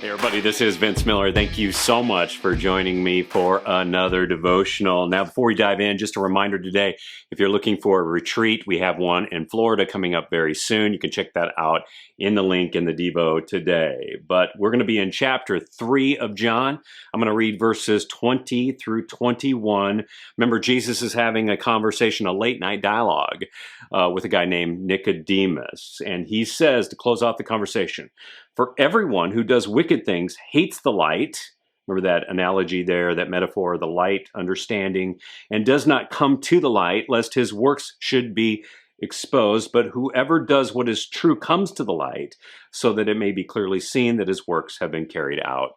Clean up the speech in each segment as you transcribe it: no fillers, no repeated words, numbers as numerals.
Hey everybody, this is Vince Miller. Thank you so much for joining me for another devotional. Now, before we dive in, just a reminder today, if you're looking for a retreat, we have one in Florida coming up very soon. You can check that out in the link in the Devo today. But we're going to be in chapter 3 of John. I'm going to read verses 20 through 21. Remember, Jesus is having a conversation, a late night dialogue with a guy named Nicodemus. And he says, to close off the conversation, "For everyone who does wicked things hates the light," remember that analogy there, that metaphor, the light, understanding, "and does not come to the light, lest his works should be exposed. But whoever does what is true comes to the light, so that it may be clearly seen that his works have been carried out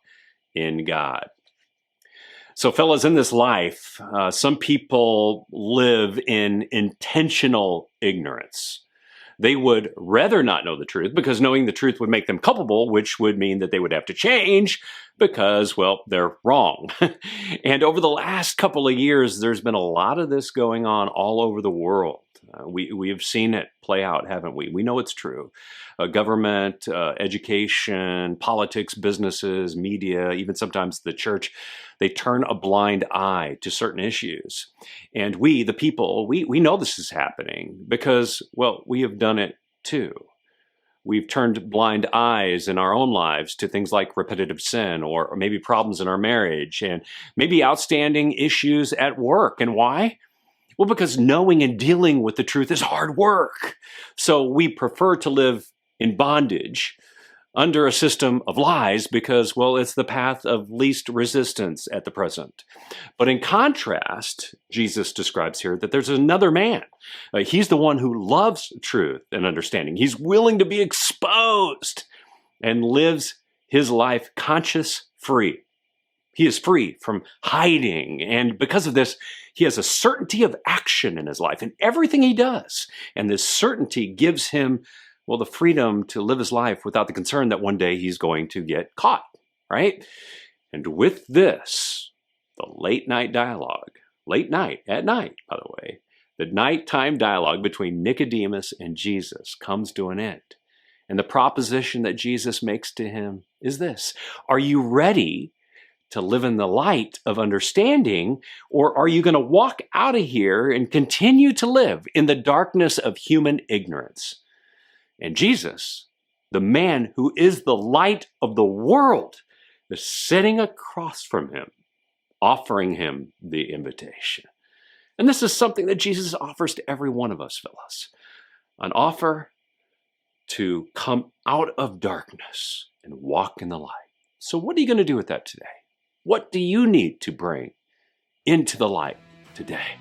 in God." So fellas, in this life, some people live in intentional ignorance. They would rather not know the truth because knowing the truth would make them culpable, which would mean that they would have to change because, well, they're wrong. And over the last couple of years, there's been a lot of this going on all over the world. We have seen it play out, haven't we? We know it's true. Government, education, politics, businesses, media, even sometimes the church, they turn a blind eye to certain issues. And we, the people, we know this is happening because, well, we have done it too. We've turned blind eyes in our own lives to things like repetitive sin or maybe problems in our marriage and maybe outstanding issues at work. And why? Well, because knowing and dealing with the truth is hard work. So we prefer to live in bondage under a system of lies because, well, it's the path of least resistance at the present. But in contrast, Jesus describes here that there's another man. He's the one who loves truth and understanding. He's willing to be exposed and lives his life conscious free. He is free from hiding. And because of this, he has a certainty of action in his life in everything he does. And this certainty gives him, well, the freedom to live his life without the concern that one day he's going to get caught, right? And with this, the late night dialogue, late night, at night, by the way, the nighttime dialogue between Nicodemus and Jesus comes to an end. And the proposition that Jesus makes to him is this: are you ready to live in the light of understanding, or are you going to walk out of here and continue to live in the darkness of human ignorance? And Jesus, the man who is the light of the world, is sitting across from him, offering him the invitation. And this is something that Jesus offers to every one of us, fellas. An offer to come out of darkness and walk in the light. So what are you going to do with that today? What do you need to bring into the light today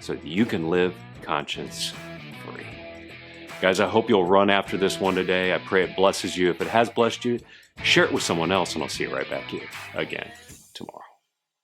so that you can live conscience free? Guys, I hope you'll run after this one today. I pray it blesses you. If it has blessed you, share it with someone else, and I'll see you right back here again tomorrow.